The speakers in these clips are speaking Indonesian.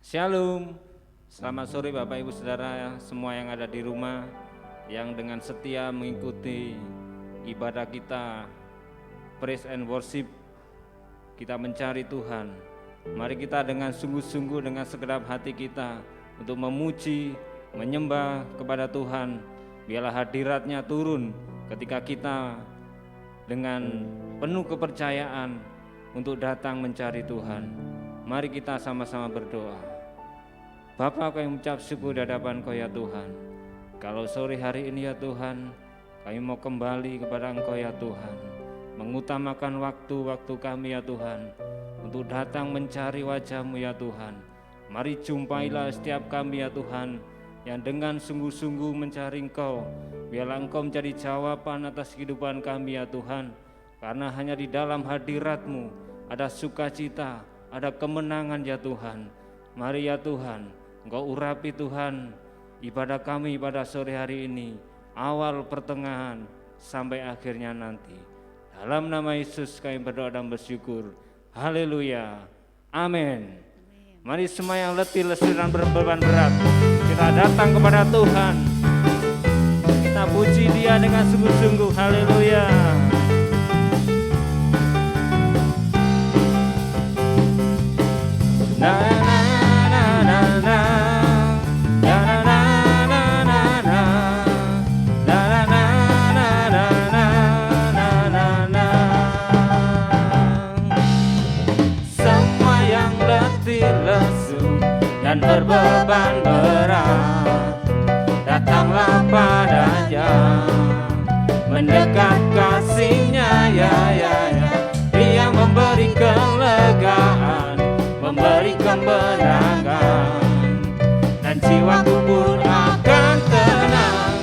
Shalom, selamat sore Bapak Ibu Saudara semua yang ada di rumah, yang dengan setia mengikuti ibadah kita, praise and worship, kita mencari Tuhan. Mari kita dengan sungguh-sungguh, dengan segenap hati kita untuk memuji, menyembah kepada Tuhan. Biarlah hadiratnya turun ketika kita dengan penuh kepercayaan untuk datang mencari Tuhan. Mari kita sama-sama berdoa. Bapa, kami mengucap syukur di hadapan Kau ya Tuhan. Kalau sore hari ini ya Tuhan, kami mau kembali kepada Engkau ya Tuhan, mengutamakan waktu-waktu kami ya Tuhan, untuk datang mencari wajah-Mu ya Tuhan. Mari jumpailah setiap kami ya Tuhan, yang dengan sungguh-sungguh mencari Engkau. Biarlah Engkau menjadi jawaban atas kehidupan kami ya Tuhan, karena hanya di dalam hadirat-Mu ada sukacita, ada kemenangan ya Tuhan. Mari ya Tuhan, Engkau urapi Tuhan ibadah kami pada sore hari ini, awal, pertengahan, sampai akhirnya nanti. Dalam nama Yesus kami berdoa dan bersyukur. Haleluya. Amin. Mari semua yang letih, lesu dan berbeban berat, kita datang kepada Tuhan. Kita puji Dia dengan sungguh-sungguh. Haleluya. Dan berbeban berat, datanglah padanya, mendekat kasih-Nya ya. Dia memberi kelegaan, memberi kemenangan, dan jiwaku pun akan tenang,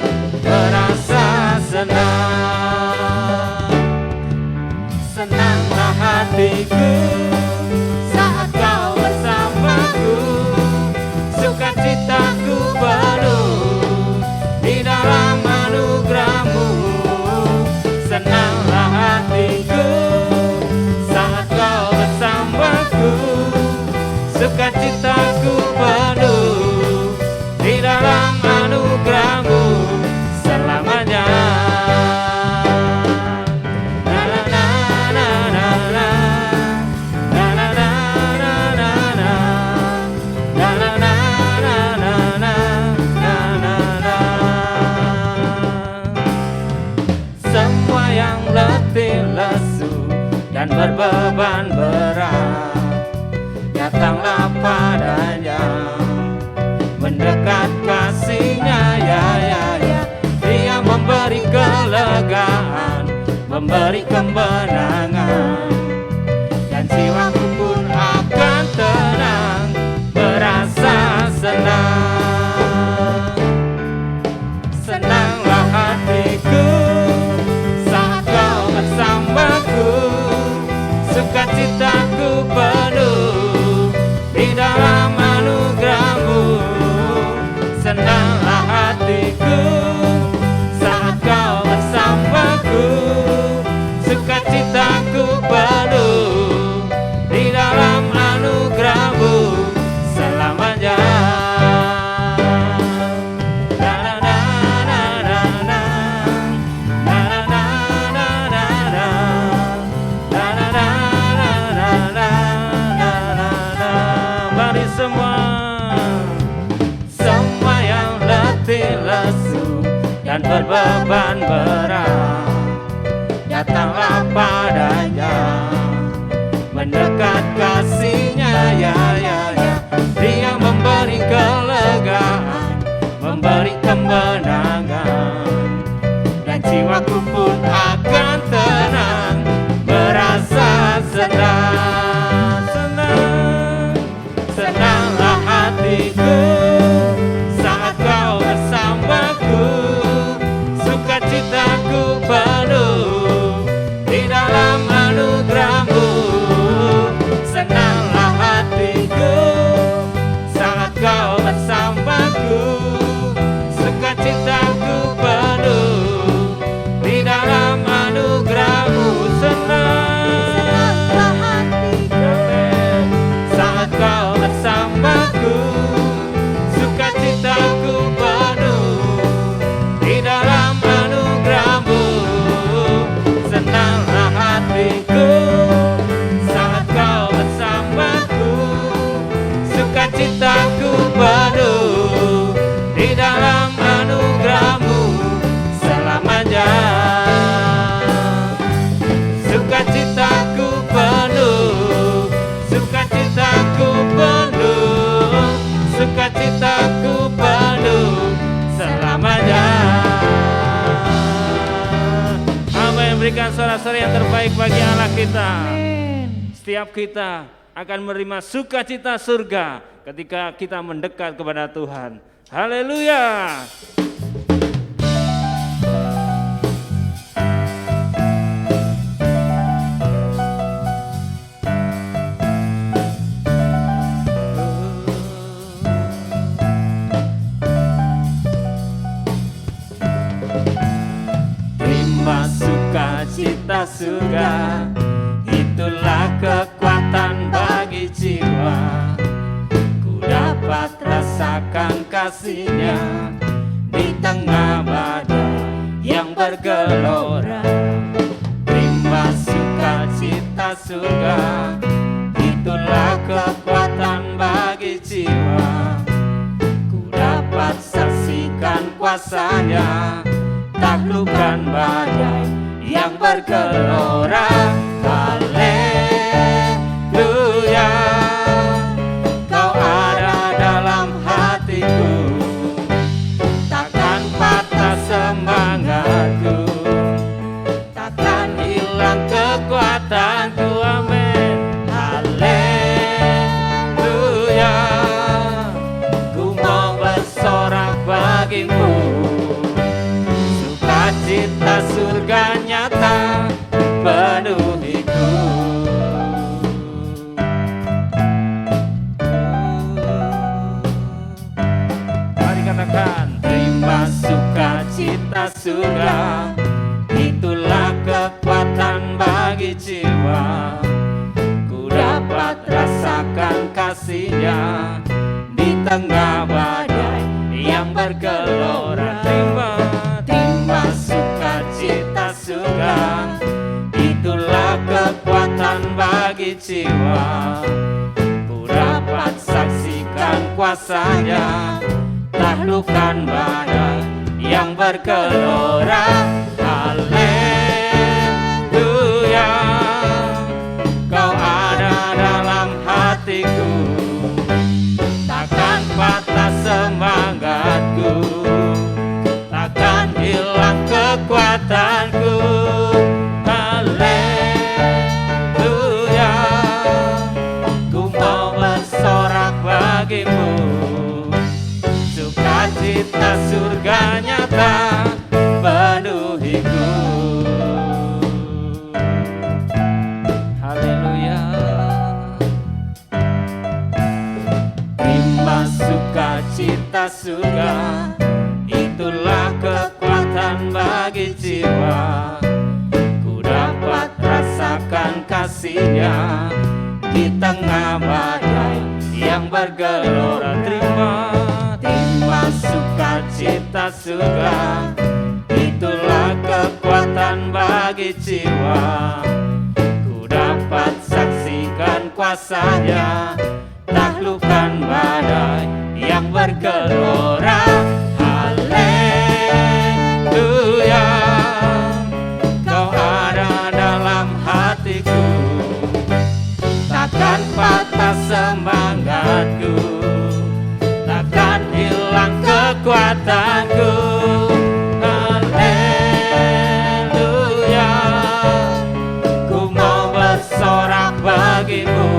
merasa senang. Senanglah hatiku saat Kau bersamaku, sukacitaku penuh di dalam anugerah-Mu. Senanglah hatiku saat Kau bersamaku, sukacitaku penuh di dalam anugerah-Mu selamanya. Dan berbeban berat, datanglah padanya, mendekat kasih-Nya ya. Dia memberi kelegaan, memberi kemenangan, dan jiwaku pun akan tenang, merasa senang. Senanglah hatiku saat Kau bersamaku, sukacitaku penuh di dalam anugerah-Mu. Senanglah hatiku saat Kau bersamaku, sukacitaku penuh di dalam anugerah-Mu selamanya. Dan berbeban berat, datanglah padanya, mendekat kasih-Nya ya. Dia memberi kelegaan, memberi kemenangan, dan jiwaku pun akan tenang, merasa senang. Senanglah hatiku saat Kau bersamaku, sukacitaku penuh di dalam anugerah. berikan sorak-sorai yang terbaik bagi Allah kita. Setiap kita akan menerima sukacita surga ketika kita mendekat kepada Tuhan. Haleluya. Sukacita surga, itulah kekuatan bagi jiwa. Ku dapat rasakan kasih-Nya di tengah badai yang bergelora. Terima sukacita surga, itulah kekuatan bagi jiwa. Ku dapat saksikan kuasa-Nya, taklukkan badai yang bergelora. Haleluya, Kau ada dalam hatiku, takkan patah semangatku, takkan hilang kekuatanku. Amin. Haleluya, ku mau bersorak bagimu. Cita surga nyata penuhiku. Mari katakan, terima sukacita surga, itulah kekuatan bagi jiwa. Ku dapat rasakan kasih-Nya di tengah badai yang bergelora. Terima sukacita surga, itulah kekuatan bagi jiwa. Ku dapat saksikan kuasa-Nya, taklukkan badai yang bergelora. Haleluya, Kau ada dalam hatiku, takkan patah semangatku, takkan hilang kekuatanku. Haleluya, ku mau bersorak bagimu. Sukacita surga nyata penuhiku. Haleluya. Terima sukacita surga, itulah kekuatan bagi jiwa. Ku dapat rasakan kasih-Nya di tengah badai yang bergelora. Terima sukacita surga, itulah kekuatan bagi jiwa. Ku dapat saksikan kuasa-Nya, taklukkan badai yang bergelora. Haleluya, Kau ada dalam hatiku, takkan patah semangatku, takkan hilang kekuatanku. Haleluya, ku mau bersorak bagimu.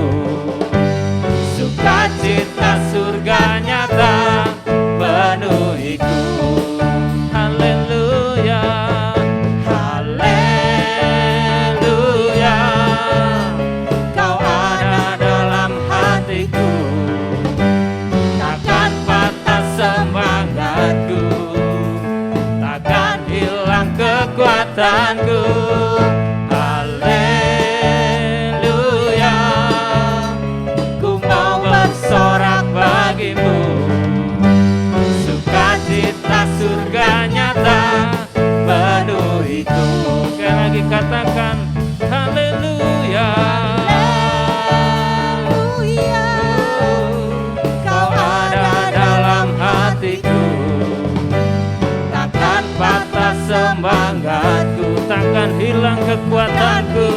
Sukacita surga nyata penuhiku. Haleluya, haleluya, Kau ada dalam hatiku, takkan patah semangatku, takkan hilang kekuatanku. Haleluya, ku mau bersorak bagimu. Sukacita surga nyata penuhiku. Sekali lagi katakan, haleluya, Kau ada dalam hatiku, takkan patah semangatku, takkan hilang kekuatanku.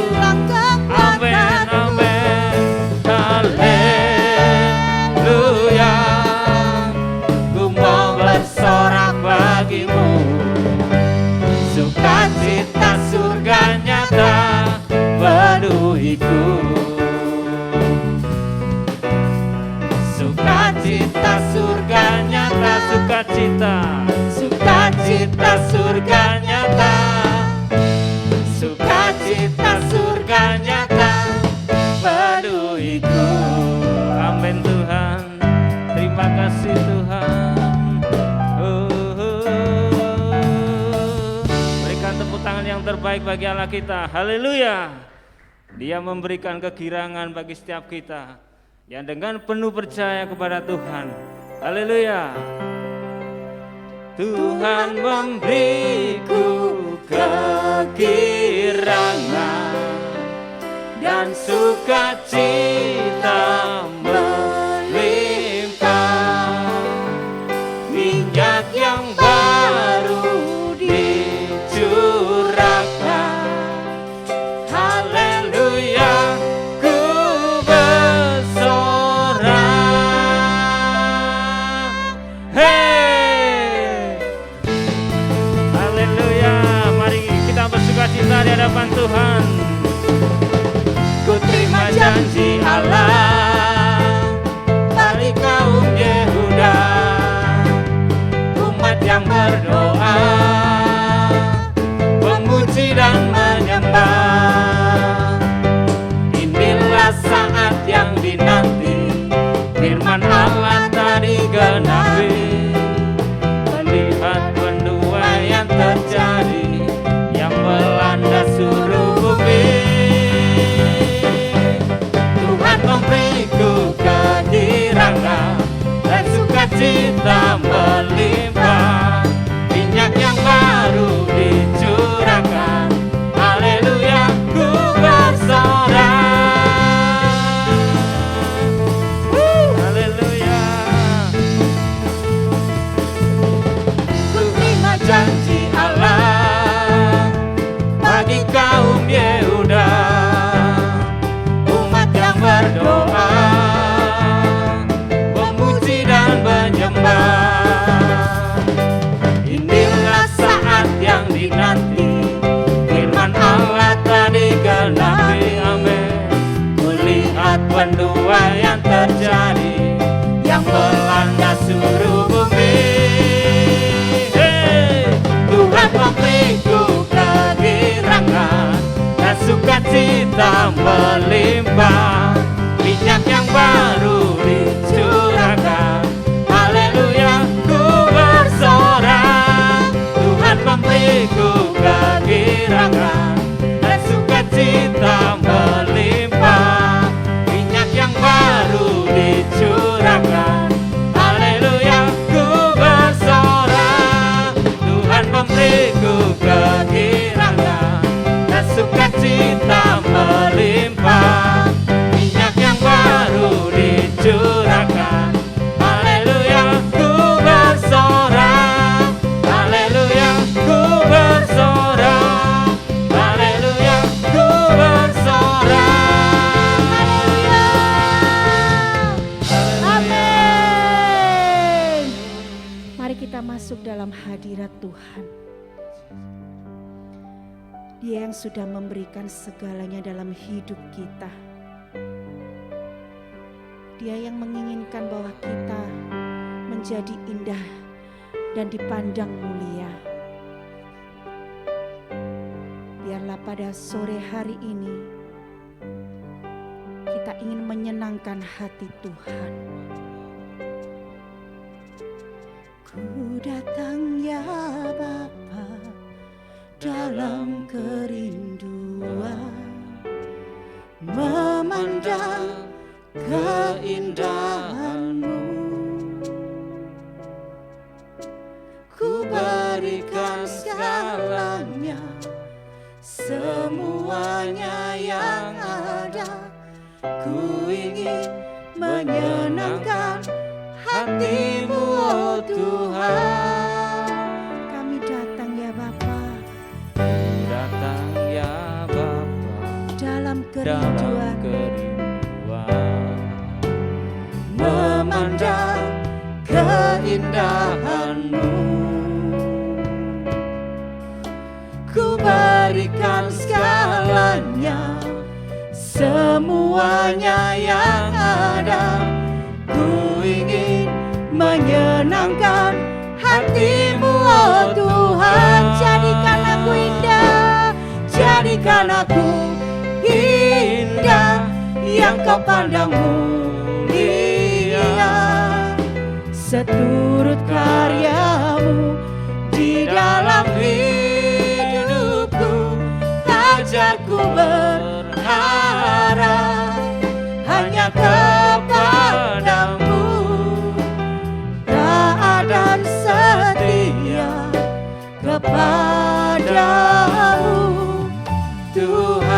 Amin, amin. Haleluya, ku mau bersorak bagimu. Sukacita surga baik bagi Allah kita. Haleluya. Dia memberikan kegirangan bagi setiap kita yang dengan penuh percaya kepada Tuhan. Haleluya. Tuhan memberiku kegirangan dan sukacita melimpah, minyak yang baru dicurahkan. Haleluya, ku bersorak. Hey, haleluya. Mari kita bersukacita di hadapan Tuhan. Ku terima janji Allah bagi kaum Yehuda, umat yang berdoa, memuji dan menyembah. Inilah saat yang dinanti, firman Allah tadi genapi. Melihat penuai yang terjadi, yang melanda seluruh bumi. Memberiku kegirangan dan sukacita melimpah, minyak yang baru dicurahkan. Haleluya, ku bersorak. Haleluya. Ku terima janji Allah bagi kaum Yehuda, berdoa, memuji dan menyembah. Inilah saat yang dinanti, firman Allah tadi genapi. Amin. Melihat penuai yang terjadi, yang melanda seluruh bumi. Hey, Tuhan memberiku kegirangan dan sukacita melimpah, minyak yang baru dicurahkan. Haleluya, ku bersorak. Tuhan memberiku kegirangan dan sukacita melimpah, minyak yang baru dicurahkan. Haleluya, ku bersorak. Tuhan memberiku kegirangan dan sukacita melimpah, minyak yang baru dicurahkan. Haleluya, ku bersorak. Haleluya, ku bersorak. Haleluya, ku bersorak. Haleluya. Amin. Mari kita masuk dalam hadirat Tuhan. Dia yang sudah memberikan segalanya dalam hidup kita. Dia yang menginginkan bahwa kita menjadi indah dan dipandang mulia. Biarlah pada sore hari ini kita ingin menyenangkan hati Tuhan. Ku datang ya Bapa dalam kerinduan, memandang keindahan-Mu. Ku berikan segalanya, semuanya yang ada. Ku ingin menyenangkan hati-Mu, oh Tuhan. Kami datang ya Bapa, Datang ya Bapa dalam kerinduan, memandang keindahan-Mu. ku berikan segalanya, semuanya yang ada. Ku ingin menyenangkan hati-Mu, oh Tuhan. Jadikan aku indah, jadikan aku indah, yang Kau pandang mulia, seturut karya-Mu di dalam hidupku. ajarku berharap hanya kepadamu, taat dan setia kepadamu Tuhan.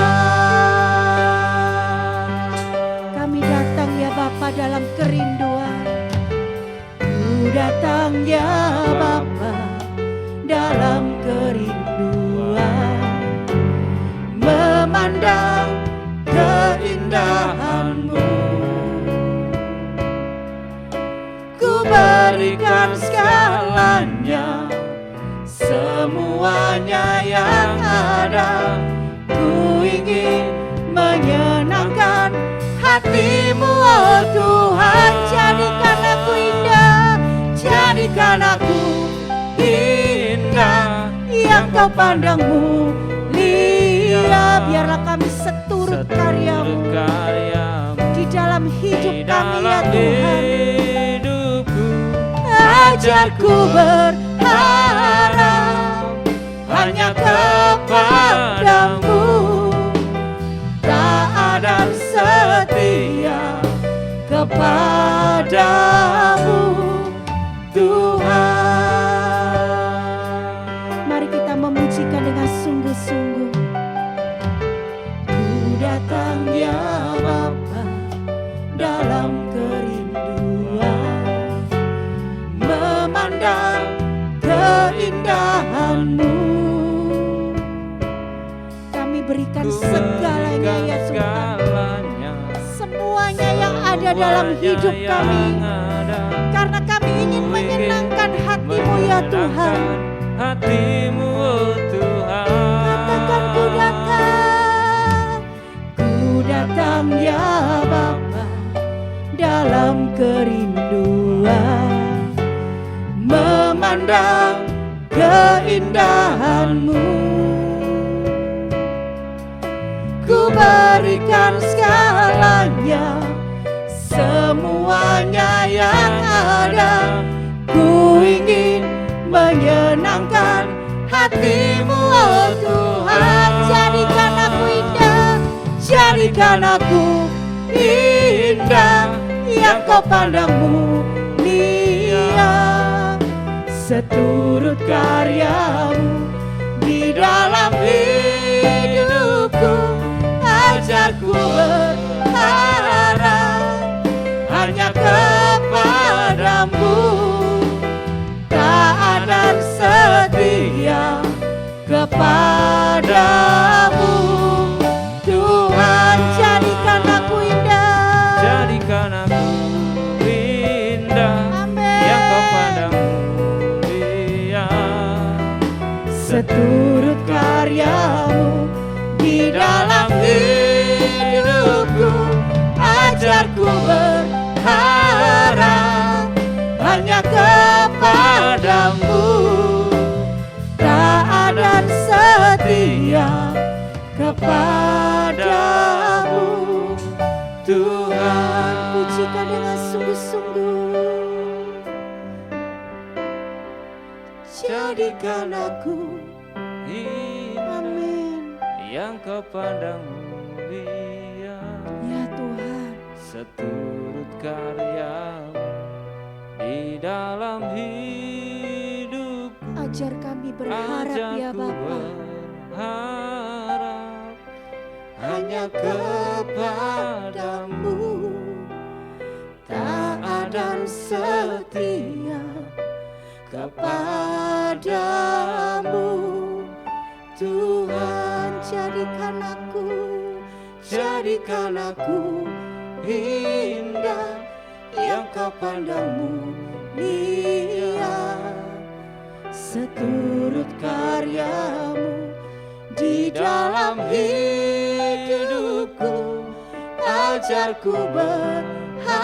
Kami datang ya Bapa dalam kerinduan, ku datang ya Bapa dalam kerinduan, memandang keindahan-Mu. Ku berikan segalanya, semuanya yang ada. Ku ingin menyenangkan hati-Mu, oh Tuhan. Jadikan aku indah, jadikan aku indah yang Kau pandang mulia. Biarlah kami seturut karya-Mu di dalam hidup kami ya Tuhan. Ajarku berharap hanya kepadamu, taat dan setia kepadamu Tuhan. Mari kita memujikan dengan sungguh-sungguh. Ku datang ya Bapa dalam kerinduan, memandang keindahan-Mu. Kami berikan segalanya ya Tuhan, semuanya yang ada dalam hidup kami, karena kami ingin menyenangkan hati-Mu ya Tuhan. Hati-Mu oh Tuhan. Katakan ku datang ya Bapa dalam kerinduan, memandang keindahan-Mu. Ku berikan segalanya, semuanya yang ada. Ku ingin menyenangkan hati-Mu oh Tuhan. Jadikan aku indah, jadikan aku indah yang Kau pandang mulia. Seturut karya-Mu di dalam hidupku, ajarku berharap hanya kepadamu, taat dan setia kepadamu Tuhan. Jadikan aku indah, Jadikan aku indah yang kepadamu mulia. seturut karya-Mu di dalam hidupku, ajarku berharap hanya kepadamu, taat dan setia kepadamu Tuhan. Pujikan dengan sungguh-sungguh. Jadikan aku, amin, yang kepadamu mulia. ya Tuhan. Seturut karya-Mu di dalam hidup, Ajar kami berharap ya Bapa berharap hanya kepadamu, taat dan setia kepadamu Tuhan. Jadikan aku indah yang Kau pandang mulia. Seturut karya-Mu di dalam hidupku, ajarku berharap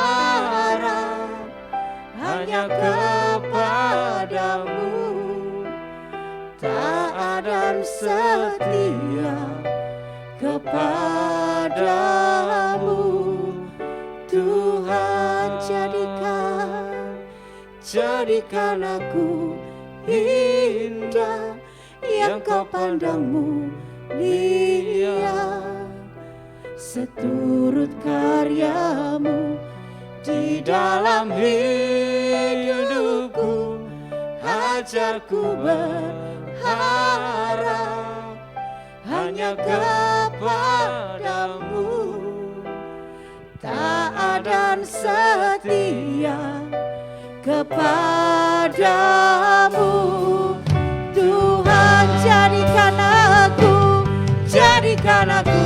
hanya kepadamu, taat dan setia kepadamu Tuhan. Jadikan aku indah yang Kau pandang mulia. mulia, seturut karyamu di dalam hidupku. Ajarku berharap hanya kepadamu, taat dan setia kepadamu. Tuhan, jadikan aku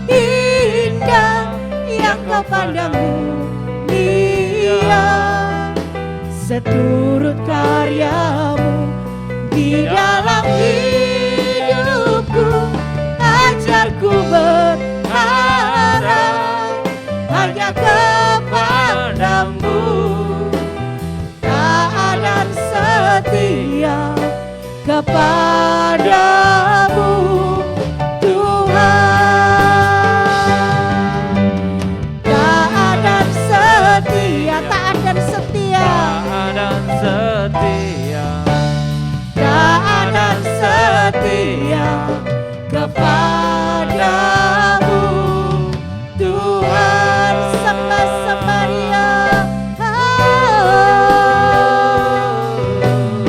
indah yang kau pandang mulia, seturut karyamu di dalam hidupku. Ajarku berharap hanya kepadamu, taat dan setia kepadamu. Tuhan, taat dan setia, taat dan setia, taat dan setia kepadamu. Tuhan, sembah Dia.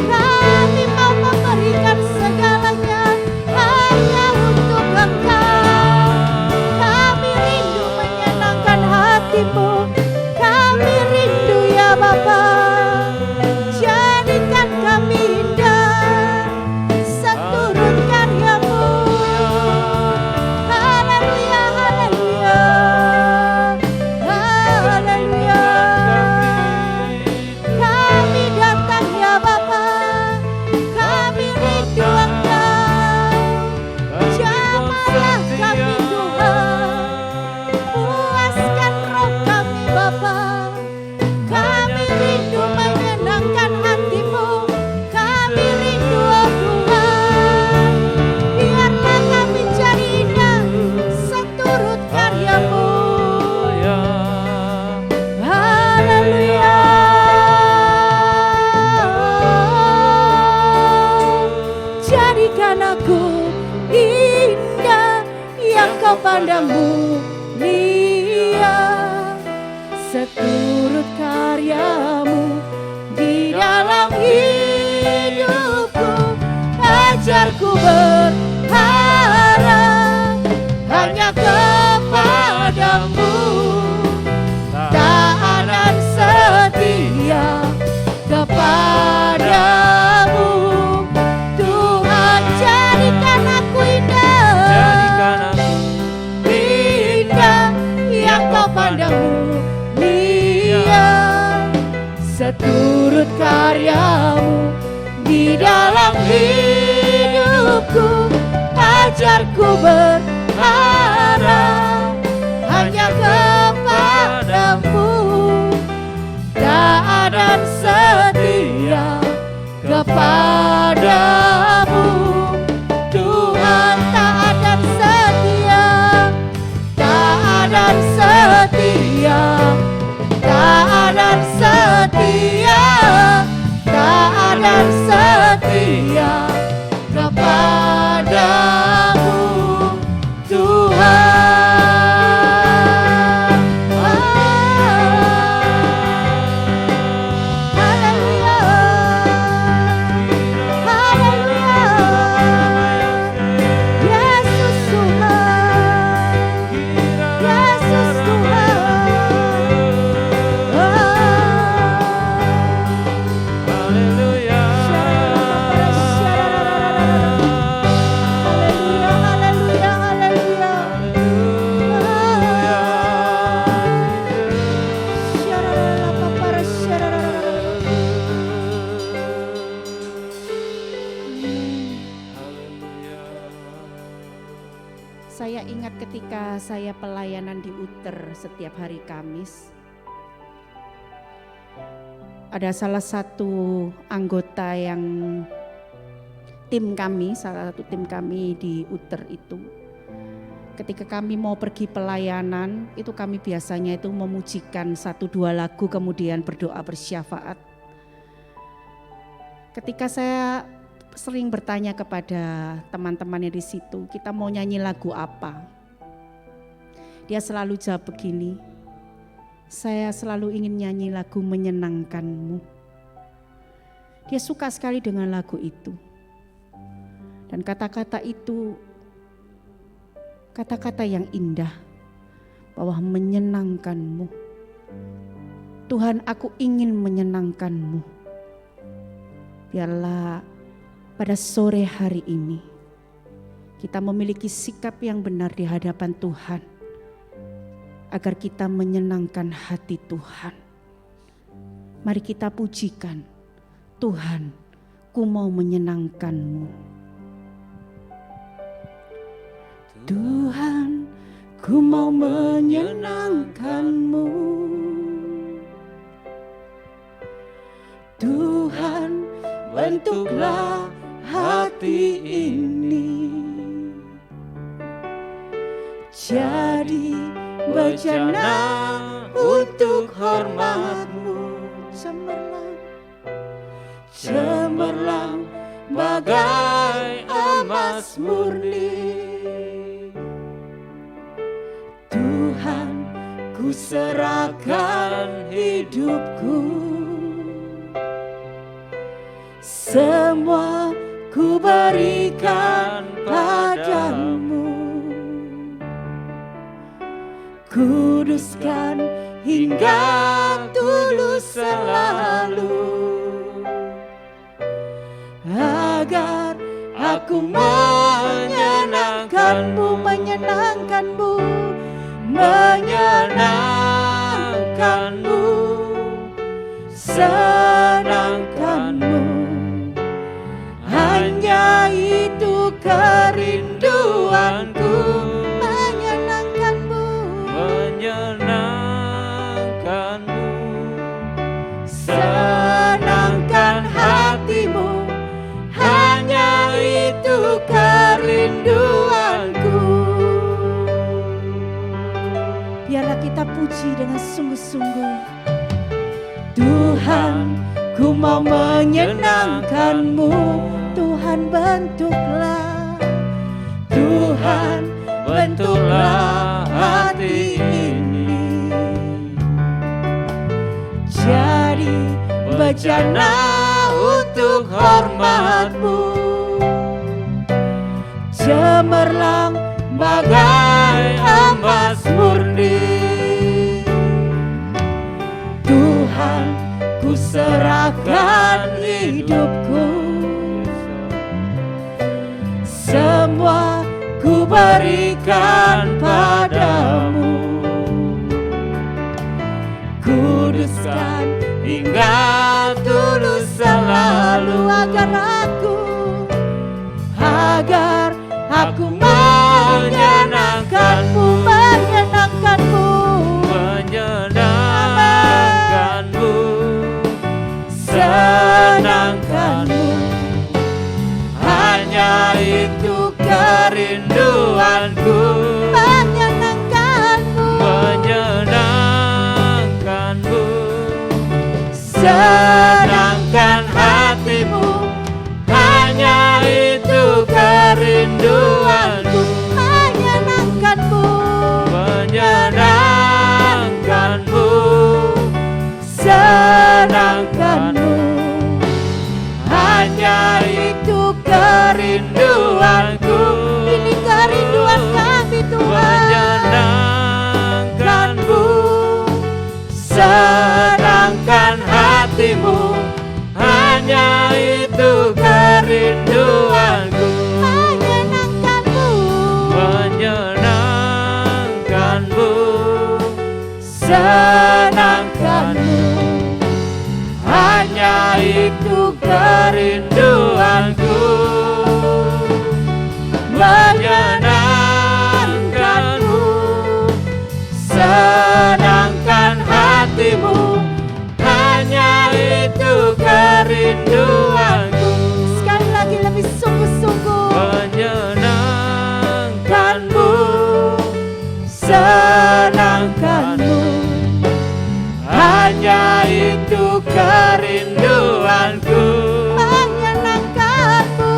Kami mau memberikan segalanya hanya untuk Engkau. Kami rindu menyenangkan hati-Mu. Kami rindu ya Bapa. Jadikan kami indah seturut karya-Mu. Haleluya, haleluya, haleluya. Kami datang ya Bapa, kami rindu Engkau. Jamahlah kami Tuhan, puaskan roh kami Bapa. Kami rindu menyenangkan hati-Mu, kami rindu oh Tuhan. Biarlah kami jadi indah seturut karya-Mu. Haleluya. Jadikan aku indah yang kau pandang mulia, seturut karya-Mu di dalam hidupku. Ajarku berharap hanya kepadamu, taat dan setia kepadamu. Tuhan, jadikan aku indah yang kau pandang mulia, seturut karya-Mu di dalam hidupku. Ajarku berharap hanya kepadamu, taat dan setia kepadamu. Tuhan, taat dan setia, taat dan setia, taat dan setia, taat dan setia kepadamu. Tuhan, haleluya, haleluya. Yesus Tuhan, Yesus Tuhan. Haleluya. Haleluya, haleluya, Saya ingat ketika saya pelayanan di Uter setiap hari Kamis, ada salah satu anggota yang salah satu tim kami di Uter itu. Ketika kami mau pergi pelayanan, itu kami biasanya itu memujikan 1-2 lagu kemudian berdoa bersyafaat. Ketika saya sering bertanya kepada teman-temannya di situ, kita mau nyanyi lagu apa? Dia selalu jawab begini, saya selalu ingin nyanyi lagu menyenangkanmu. Dia suka sekali dengan lagu itu. Dan kata-kata itu kata-kata yang indah, bahwa menyenangkanmu. Tuhan, aku ingin menyenangkanmu. Biarlah pada sore hari ini kita memiliki sikap yang benar di hadapan Tuhan, agar kita menyenangkan hati Tuhan. Mari kita pujikan, Tuhan, ku mau menyenangkanmu. Tuhan, ku mau menyenangkanmu. Tuhan, bentuklah hati ini jadi bejana untuk hormat-Mu. Cemerlang bagai emas murni. Tuhan, ku serahkan hidupku, semua ku berikan padamu. Kuduskan hingga tulus selalu, agar aku menyenangkanmu, menyenangkanmu, menyenangkanmu, senangkanmu. Hanya itu kerinduanku, menyenangkanmu, menyenangkanmu, senangkan hatimu. Hanya itu kerinduanku. Biarlah kita puji dengan sungguh-sungguh. Tuhan, ku mau menyenangkanmu. Tuhan, bentuklah, Tuhan, bentuklah hati ini jadi bejana untuk hormat-Mu. Cemerlang bagai emas murni. Tuhan, ku serahkan hidupku, semua ku berikan padamu. Kuduskan hingga tulus selalu, agar aku menyenangkanmu, menyenangkanmu, menyenangkanmu, senangkanmu. Hanya itu kerinduanku, menyenangkanmu, menyenangkanmu, senangkan hatimu. Hanya itu kerinduanku, menyenangkanmu, menyenangkanmu, senangkanmu. Hanya itu kerinduanku. Ini kerinduan kami, Tuhan. menyenangkanmu, Senangkan hatimu. Hanya itu kerinduanku. Menyenangkanmu, menyenangkanmu, senangkanmu. Hanya itu kerinduanku. Menyenangkanmu, senangkan hatimu. Hanya itu kerinduanku. Sekali lagi lebih sungguh-sungguh. menyenangkanmu, Senangkanmu. Hanya itu kerinduanku. Menyenangkanmu,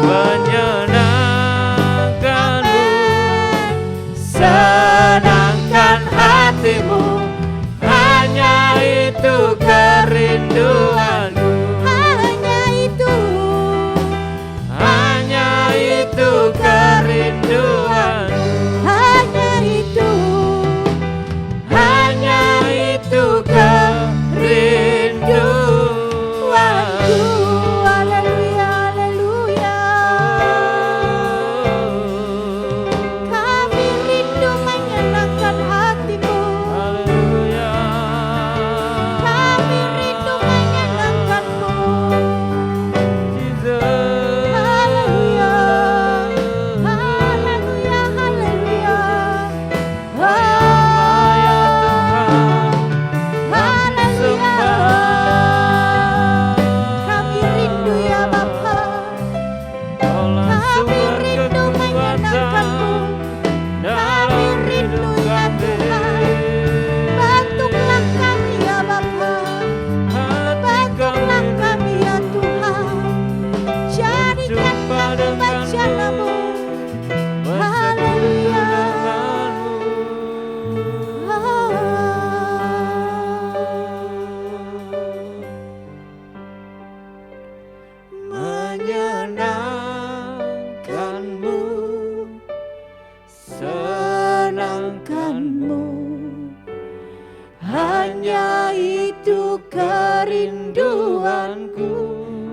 hanya itu kerinduanku.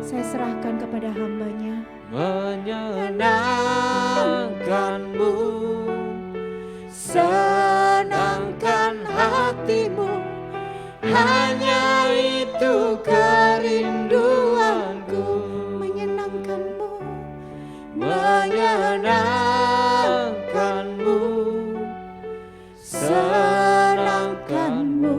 Saya serahkan kepada hamba-Nya. Menyenangkanmu, Senangkan hatimu, hanya itu kerinduanku. Menyenangkanmu, menyenangkanmu, senangkanmu,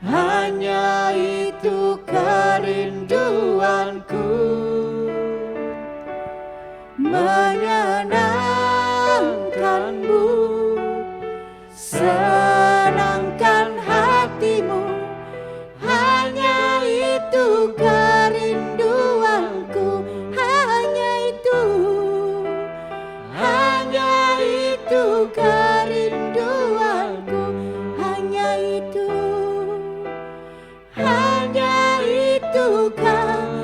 hanya itu kerinduanku. Menyenangkanmu, senangkan hatimu, hanya itu kerinduanku. Hanya itu kerinduanku. Hanya itu kerinduanku.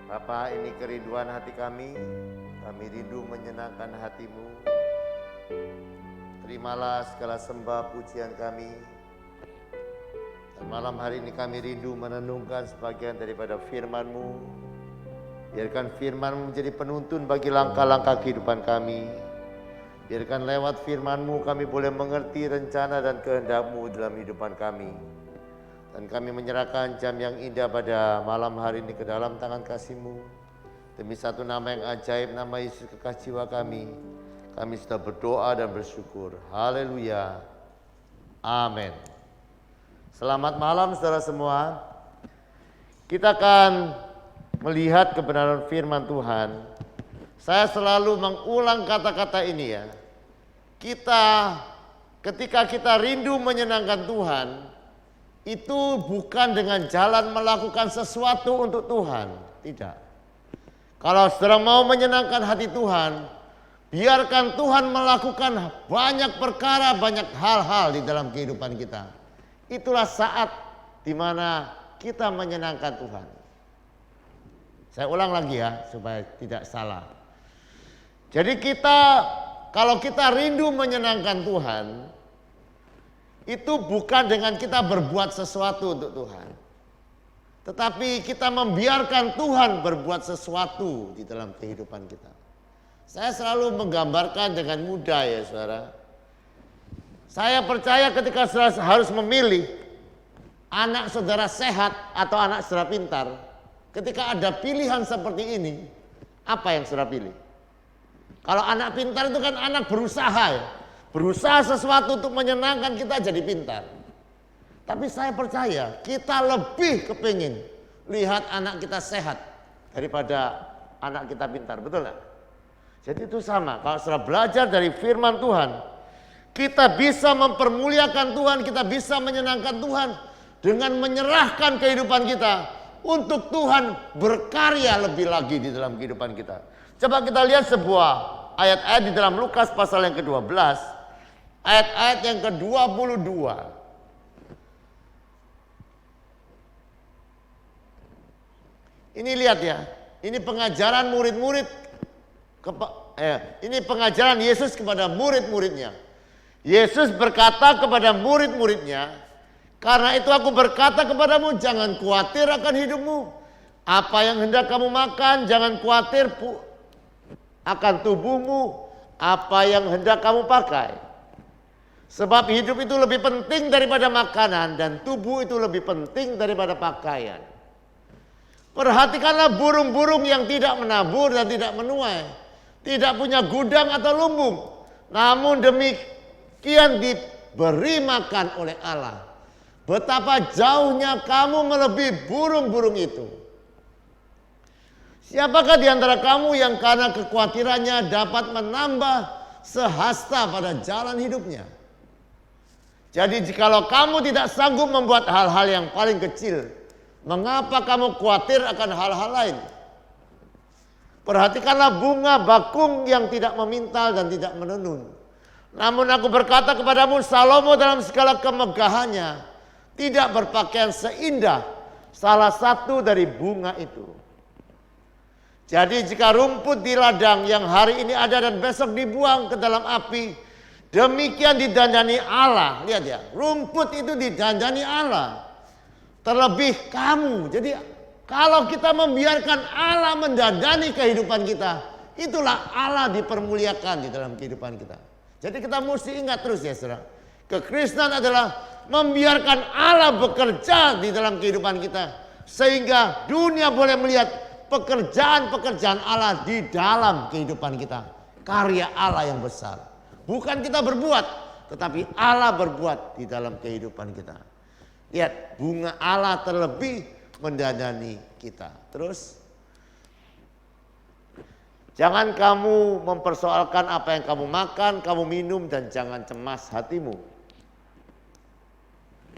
Bapa, ini kerinduan hati kami rindu menyenangkan hati-Mu. Terimalah segala sembah pujian kami. Dan malam hari ini kami rindu menenungkan sebagian daripada firman-Mu. Biarkan firman-Mu menjadi penuntun bagi langkah-langkah kehidupan kami. Biarkan lewat firman-Mu kami boleh mengerti rencana dan kehendak-Mu dalam kehidupan kami. Dan kami menyerahkan jam yang indah pada malam hari ini ke dalam tangan kasih-Mu. Demi satu nama yang ajaib, nama Yesus kekasih jiwa kami sudah berdoa dan bersyukur. Haleluya. Amin. Selamat malam saudara semua. Kita akan melihat kebenaran firman Tuhan. Saya selalu mengulang kata-kata ini ya. Ketika kita rindu menyenangkan Tuhan, itu bukan dengan jalan melakukan sesuatu untuk Tuhan. Tidak. Kalau saudara mau menyenangkan hati Tuhan, biarkan Tuhan melakukan banyak perkara, banyak hal-hal di dalam kehidupan kita. Itulah saat di mana kita menyenangkan Tuhan. Saya ulang lagi ya, supaya tidak salah. Jadi kalau kita rindu menyenangkan Tuhan, itu bukan dengan kita berbuat sesuatu untuk Tuhan. Tetapi kita membiarkan Tuhan berbuat sesuatu di dalam kehidupan kita. Saya selalu menggambarkan dengan mudah ya saudara. Saya percaya ketika saudara harus memilih anak saudara sehat atau anak saudara pintar. Ketika ada pilihan seperti ini, apa yang saudara pilih? Kalau anak pintar itu kan anak berusaha ya. Berusaha sesuatu untuk menyenangkan kita jadi pintar. Tapi saya percaya kita lebih kepingin lihat anak kita sehat daripada anak kita pintar. Betul gak? Jadi itu sama. Kalau setelah belajar dari firman Tuhan, kita bisa mempermuliakan Tuhan, kita bisa menyenangkan Tuhan dengan menyerahkan kehidupan kita untuk Tuhan berkarya lebih lagi di dalam kehidupan kita. Coba kita lihat sebuah ayat-ayat di dalam Lukas pasal yang ke-12. Ayat-ayat yang ke-22. Ini lihat ya, ini pengajaran murid-murid, ini pengajaran Yesus kepada murid-muridnya. Yesus berkata kepada murid-muridnya, karena itu aku berkata kepadamu, jangan khawatir akan hidupmu. Apa yang hendak kamu makan, jangan khawatir akan tubuhmu, apa yang hendak kamu pakai. Sebab hidup itu lebih penting daripada makanan dan tubuh itu lebih penting daripada pakaian. Perhatikanlah burung-burung yang tidak menabur dan tidak menuai, tidak punya gudang atau lumbung, namun demikian diberi makan oleh Allah. Betapa jauhnya kamu melebihi burung-burung itu. Siapakah di antara kamu yang karena kekhawatirannya dapat menambah sehasta pada jalan hidupnya? Jadi jikalau kamu tidak sanggup membuat hal-hal yang paling kecil, mengapa kamu khawatir akan hal-hal lain? Perhatikanlah bunga bakung yang tidak memintal dan tidak menenun. Namun aku berkata kepadamu, Salomo dalam segala kemegahannya tidak berpakaian seindah salah satu dari bunga itu. Jadi jika rumput di ladang yang hari ini ada dan besok dibuang ke dalam api, demikian didandani Allah. Lihat ya, rumput itu didandani Allah. Terlebih kamu. Jadi kalau kita membiarkan Allah mendandani kehidupan kita, itulah Allah dipermuliakan di dalam kehidupan kita. Jadi kita mesti ingat terus ya saudara. Kekristenan adalah membiarkan Allah bekerja di dalam kehidupan kita. Sehingga dunia boleh melihat pekerjaan-pekerjaan Allah di dalam kehidupan kita. Karya Allah yang besar. Bukan kita berbuat, tetapi Allah berbuat di dalam kehidupan kita. Lihat, bunga Allah terlebih mendandani kita. Terus, jangan kamu mempersoalkan apa yang kamu makan, kamu minum, dan jangan cemas hatimu.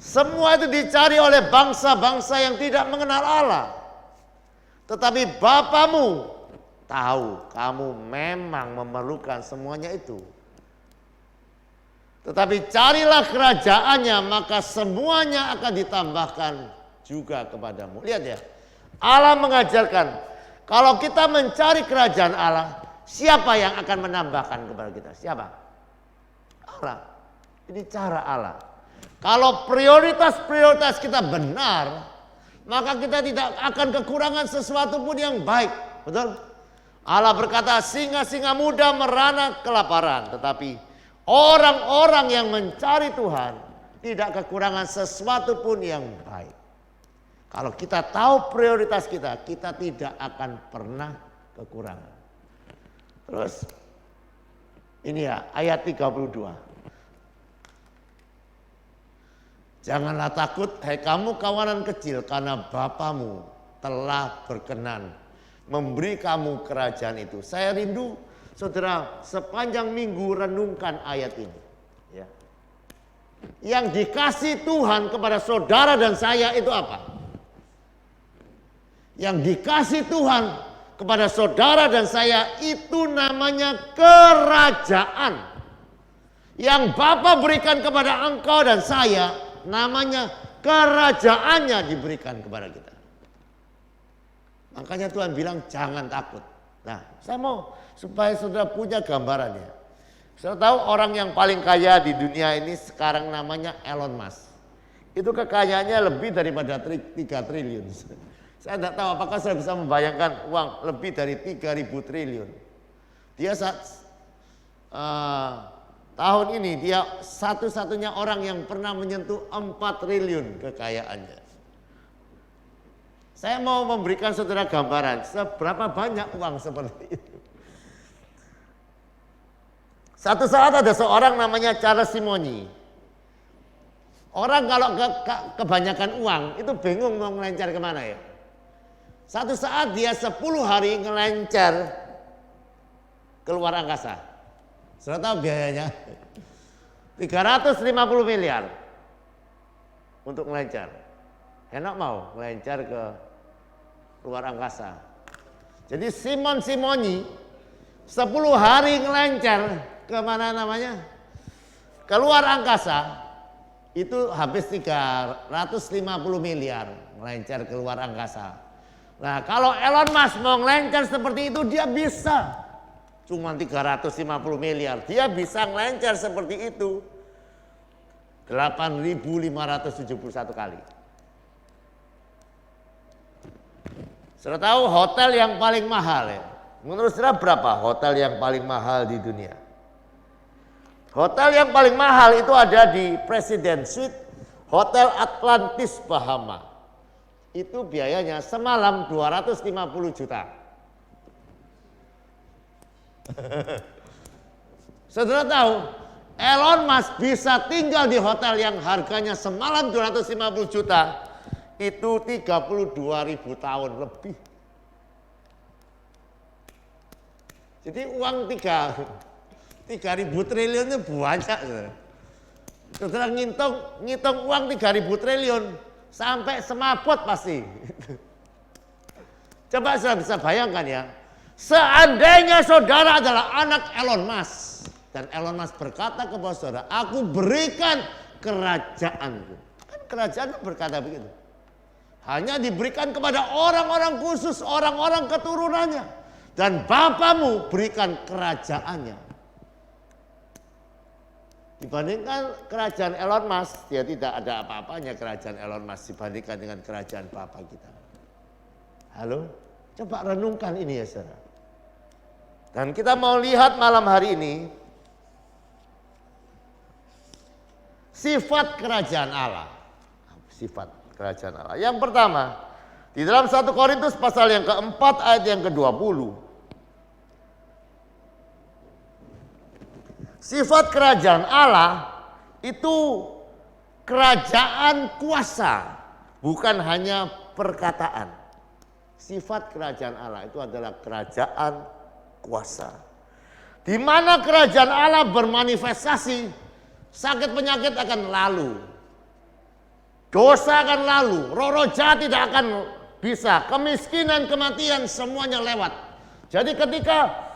Semua itu dicari oleh bangsa-bangsa yang tidak mengenal Allah. Tetapi Bapamu tahu kamu memang memerlukan semuanya itu. Tetapi carilah kerajaannya, maka semuanya akan ditambahkan juga kepadamu. Lihat ya, Allah mengajarkan kalau kita mencari kerajaan Allah, siapa yang akan menambahkan kepada kita? Siapa? Allah. Ini cara Allah. Kalau prioritas-prioritas kita benar, maka kita tidak akan kekurangan sesuatu pun yang baik. Betul? Allah berkata, singa-singa muda merana kelaparan, tetapi orang-orang yang mencari Tuhan tidak kekurangan sesuatu pun yang baik. Kalau kita tahu prioritas kita, kita tidak akan pernah kekurangan. Terus ini ya ayat 32. Janganlah takut hai kamu kawanan kecil, karena Bapamu telah berkenan memberi kamu kerajaan itu. Saya rindu saudara sepanjang minggu renungkan ayat ini. Ya. Yang dikasih Tuhan kepada saudara dan saya itu apa? Yang dikasih Tuhan kepada saudara dan saya itu namanya kerajaan. Yang Bapa berikan kepada engkau dan saya namanya kerajaannya diberikan kepada kita. Makanya Tuhan bilang jangan takut. Nah, saya mau supaya saudara punya gambarannya. Saudara tahu orang yang paling kaya di dunia ini sekarang namanya Elon Musk. Itu kekayaannya lebih daripada 3 triliun. Saya tidak tahu apakah saya bisa membayangkan uang lebih dari 3.000 triliun. Dia tahun ini dia satu-satunya orang yang pernah menyentuh 4 triliun kekayaannya. Saya mau memberikan saudara gambaran seberapa banyak uang seperti itu. Satu saat ada seorang namanya Charles Simonyi. Orang kalau kebanyakan uang itu bingung mau ngelencar kemana ya. Satu saat dia 10 hari ngelencar keluar angkasa. Sudah tahu biayanya? 350 miliar untuk ngelencar. Enak mau ngelencar ke luar angkasa. Jadi Simonyi 10 hari ngelencar ke mana namanya? Keluar angkasa itu habis 350 miliar ngelencar keluar angkasa. Nah, kalau Elon Musk mau ngelencar seperti itu dia bisa. Cuma 350 miliar. Dia bisa ngelencar seperti itu 8.571 kali. Sudah tahu hotel yang paling mahal ya? Menurut saudara berapa hotel yang paling mahal di dunia? Hotel yang paling mahal itu ada di President Suite Hotel Atlantis Bahama. Itu biayanya semalam 250 juta. Saudara tahu Elon Musk bisa tinggal di hotel yang harganya semalam 250 juta. Itu 32.000 tahun lebih. Jadi uang 3.000 triliun itu banyak. Saudara ngitung uang 3.000 triliun sampai semaput pasti. Coba saudara bisa bayangkan ya. Seandainya saudara adalah anak Elon Musk. Dan Elon Musk berkata kepada saudara, aku berikan kerajaanku. Kan kerajaan berkata begitu. Hanya diberikan kepada orang-orang khusus, orang-orang keturunannya. dan Bapamu berikan kerajaannya. Dibandingkan kerajaan Elon Musk, dia tidak ada apa-apanya kerajaan Elon Musk dibandingkan dengan kerajaan Bapa kita. Halo? Coba renungkan ini ya saudara. Dan kita mau lihat malam hari ini sifat kerajaan Allah. Sifat kerajaan Allah. Yang pertama, di dalam 1 Korintus pasal yang keempat ayat yang ke-20. Sifat kerajaan Allah itu kerajaan kuasa, bukan hanya perkataan. Sifat kerajaan Allah itu adalah kerajaan kuasa. Di mana kerajaan Allah bermanifestasi, sakit penyakit akan lalu. Dosa akan lalu, roh jahat tidak akan bisa, kemiskinan, kematian semuanya lewat. Jadi ketika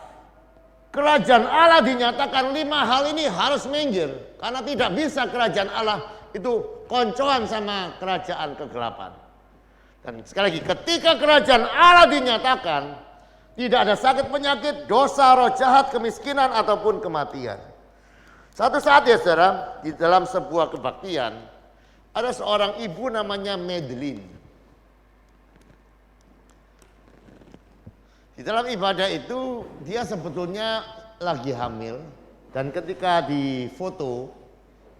kerajaan Allah dinyatakan 5 hal ini harus minggir. Karena tidak bisa kerajaan Allah itu koncoan sama kerajaan kegelapan. Dan sekali lagi, ketika kerajaan Allah dinyatakan tidak ada sakit penyakit, dosa, roh jahat, kemiskinan ataupun kematian. Satu saat ya saudara, di dalam sebuah kebaktian ada seorang ibu namanya Madeline. Di dalam ibadah itu dia sebetulnya lagi hamil dan ketika difoto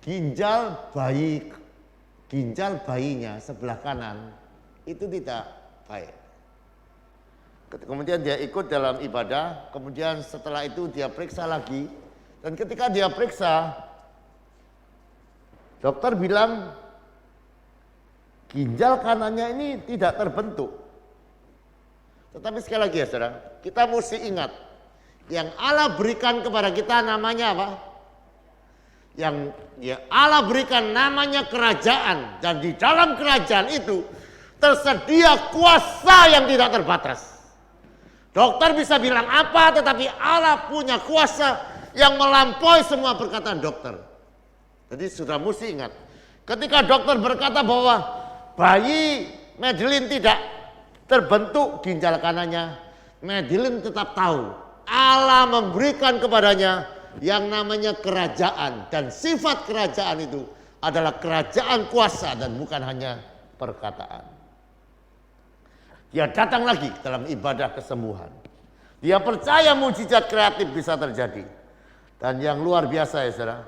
ginjal bayinya sebelah kanan itu tidak baik. Kemudian dia ikut dalam ibadah, kemudian setelah itu dia periksa lagi dan ketika dia periksa dokter bilang ginjal kanannya ini tidak terbentuk. Tetapi sekali lagi ya saudara, kita mesti ingat, yang Allah berikan kepada kita namanya apa? Yang Allah berikan namanya kerajaan, dan di dalam kerajaan itu tersedia kuasa yang tidak terbatas. Dokter bisa bilang apa, tetapi Allah punya kuasa yang melampaui semua perkataan dokter. Jadi sudah mesti ingat, ketika dokter berkata bahwa bayi Madeline tidak terbentuk ginjal kanannya, Madeline tetap tahu Allah memberikan kepadanya yang namanya kerajaan, dan sifat kerajaan itu adalah kerajaan kuasa dan bukan hanya perkataan. Dia datang lagi dalam ibadah kesembuhan. Dia percaya mujizat kreatif bisa terjadi. Dan yang luar biasa ya saudara,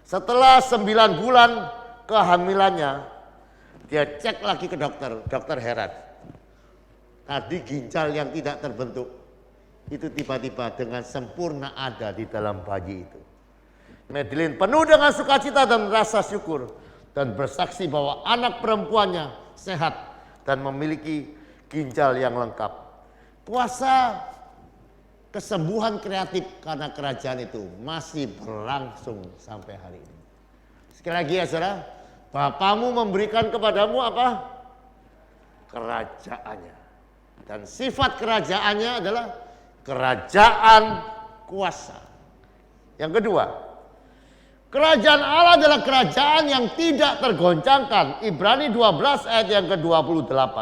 setelah 9 bulan kehamilannya, dia cek lagi ke dokter, dokter heran. Tadi ginjal yang tidak terbentuk itu tiba-tiba dengan sempurna ada di dalam bayi itu. Madeline penuh dengan sukacita dan rasa syukur dan bersaksi bahwa anak perempuannya sehat dan memiliki ginjal yang lengkap. Kuasa kesembuhan kreatif karena kerajaan itu masih berlangsung sampai hari ini. Sekali lagi ya saudara, Bapamu memberikan kepadamu apa? Kerajaannya. Dan sifat kerajaannya adalah kerajaan kuasa. Yang kedua, kerajaan Allah adalah kerajaan yang tidak tergoncangkan. Ibrani 12 ayat yang ke-28.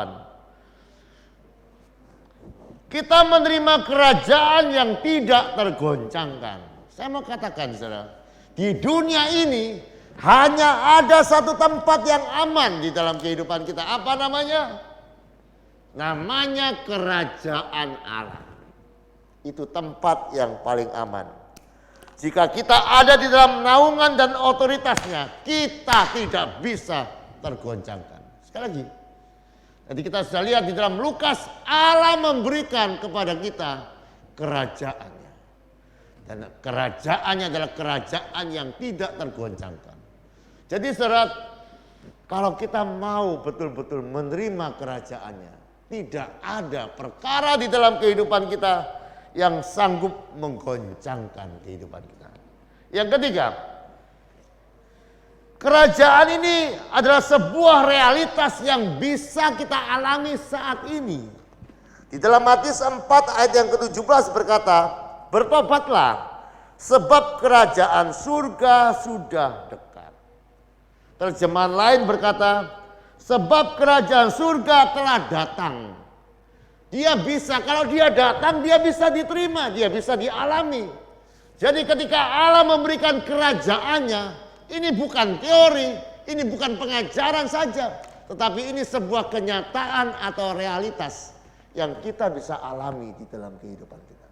Kita menerima kerajaan yang tidak tergoncangkan. Saya mau katakan saudara, di dunia ini hanya ada satu tempat yang aman di dalam kehidupan kita. Apa namanya? Namanya kerajaan Allah. Itu tempat yang paling aman. Jika kita ada di dalam naungan dan otoritasnya, kita tidak bisa tergoncangkan. Sekali lagi, jadi kita sudah lihat di dalam Lukas, Allah memberikan kepada kita kerajaannya. Dan kerajaannya adalah kerajaan yang tidak tergoncangkan. Jadi saudara, kalau kita mau betul-betul menerima kerajaannya, tidak ada perkara di dalam kehidupan kita yang sanggup menggoncangkan kehidupan kita. Yang ketiga, kerajaan ini adalah sebuah realitas yang bisa kita alami saat ini. Di dalam Matius 4 ayat yang ke-17 berkata, bertobatlah sebab kerajaan surga sudah dekat. Terjemahan lain berkata, sebab kerajaan surga telah datang. Dia bisa, kalau dia datang dia bisa diterima, dia bisa dialami. Jadi ketika Allah memberikan kerajaannya, ini bukan teori, ini bukan pengajaran saja, tetapi ini sebuah kenyataan atau realitas yang kita bisa alami di dalam kehidupan kita.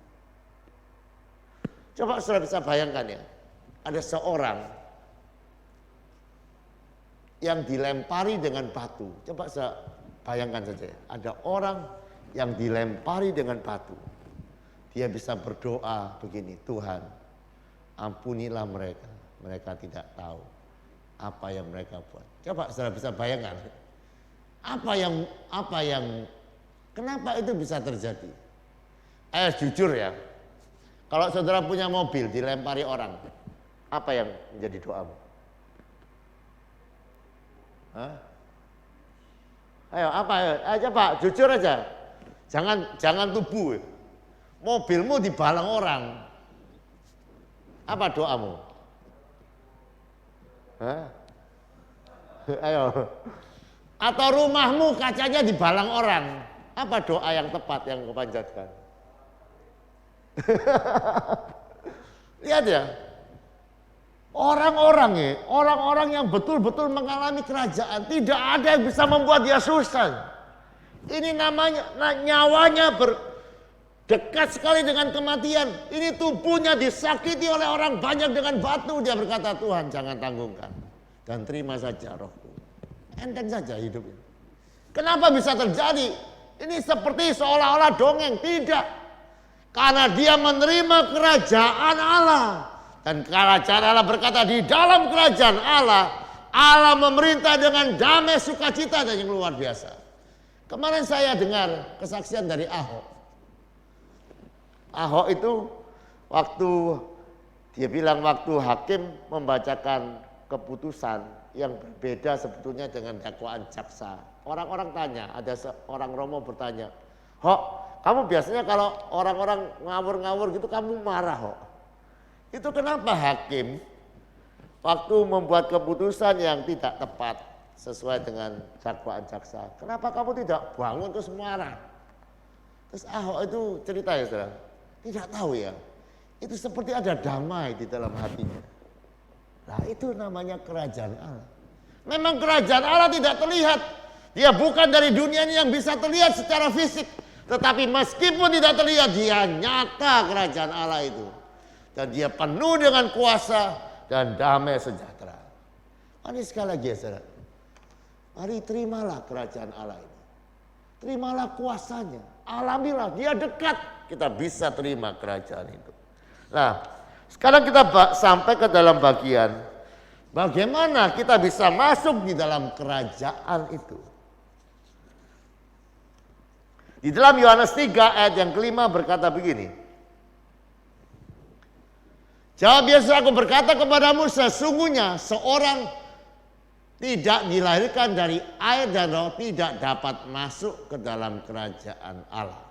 Coba saudara bisa bayangkan ya, ada seorang yang dilempari dengan batu. Coba saya bayangkan saja ya, ada orang yang dilempari dengan batu. Dia bisa berdoa begini, Tuhan ampunilah mereka, mereka tidak tahu apa yang mereka buat. Coba saudara bisa bayangkan, kenapa itu bisa terjadi? Jujur ya, kalau saudara punya mobil dilempari orang, apa yang menjadi doamu? Hah? Ayo apa? Ayo Pak, jujur aja. Jangan tubuh. Mobilmu dibalang orang. Apa doamu? Hah? Ayo. Atau rumahmu kacanya dibalang orang. Apa doa yang tepat yang kau panjatkan? Lihat ya. Orang-orang yang betul-betul mengalami kerajaan, tidak ada yang bisa membuat dia susah. Ini namanya nyawanya dekat sekali dengan kematian. Ini tubuhnya disakiti oleh orang banyak dengan batu. Dia berkata, Tuhan jangan tanggungkan dan terima saja rohku. Enteng saja hidupnya. Kenapa bisa terjadi? Ini seperti seolah-olah dongeng. Tidak. Karena dia menerima kerajaan Allah. Dan kerajaan Allah berkata, di dalam kerajaan Allah, Allah memerintah dengan damai, sukacita dan yang luar biasa. Kemarin saya dengar kesaksian dari Ahok. Ahok itu dia bilang waktu hakim membacakan keputusan yang berbeda sebetulnya dengan dakwaan jaksa. Orang-orang tanya, ada seorang Romo bertanya, Hok, kamu biasanya kalau orang-orang ngawur-ngawur gitu kamu marah, Hok. Itu kenapa hakim waktu membuat keputusan yang tidak tepat sesuai dengan dakwaan jaksa, kenapa kamu tidak bangun terus marah? Terus Ahok itu cerita ya saudara, tidak tahu ya, itu seperti ada damai di dalam hatinya. Nah itu namanya kerajaan Allah. Memang kerajaan Allah tidak terlihat, dia bukan dari dunia ini yang bisa terlihat secara fisik, tetapi meskipun tidak terlihat, dia nyata kerajaan Allah itu. Dan dia penuh dengan kuasa dan damai sejahtera. Mari sekali lagi ya saudara, mari terimalah kerajaan Allah ini. Terimalah kuasanya, alamilah, dia dekat. Kita bisa terima kerajaan itu. Nah, sekarang kita sampai ke dalam bagian bagaimana kita bisa masuk di dalam kerajaan itu. Di dalam Yohanes 3 ayat yang kelima berkata begini. Jawab Yesus, aku berkata kepadamu, sesungguhnya seorang tidak dilahirkan dari air dan roh tidak dapat masuk ke dalam kerajaan Allah.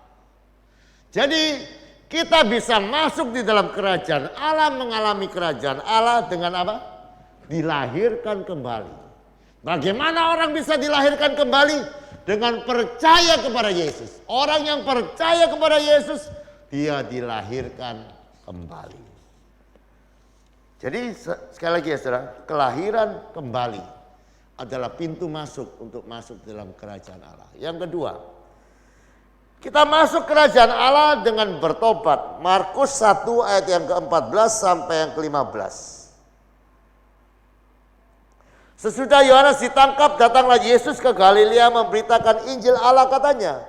Jadi kita bisa masuk di dalam kerajaan Allah, mengalami kerajaan Allah dengan apa? Dilahirkan kembali. Bagaimana orang bisa dilahirkan kembali? Dengan percaya kepada Yesus. Orang yang percaya kepada Yesus, dia dilahirkan kembali. Jadi sekali lagi ya saudara, kelahiran kembali adalah pintu masuk untuk masuk dalam kerajaan Allah. Yang kedua, kita masuk kerajaan Allah dengan bertobat. Markus 1 ayat yang ke-14 sampai yang ke-15. Sesudah Yohanes ditangkap, datanglah Yesus ke Galilea memberitakan Injil Allah, katanya,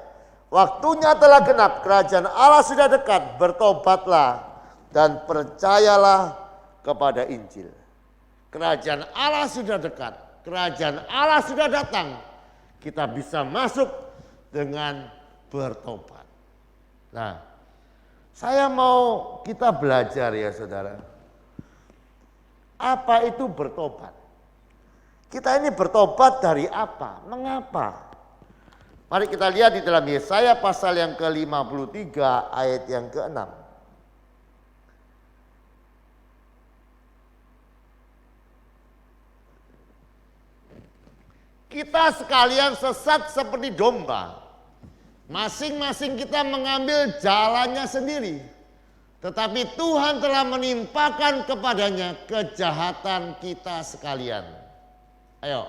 waktunya telah genap, kerajaan Allah sudah dekat, bertobatlah dan percayalah kepada Injil. Kerajaan Allah sudah dekat, kerajaan Allah sudah datang. Kita bisa masuk dengan bertobat. Nah, saya mau kita belajar ya saudara. Apa itu bertobat? Kita ini bertobat dari apa? Mengapa? Mari kita lihat di dalam Yesaya pasal yang ke-53 ayat yang ke-6. Kita sekalian sesat seperti domba. Masing-masing kita mengambil jalannya sendiri. Tetapi Tuhan telah menimpakan kepadanya kejahatan kita sekalian. Ayo,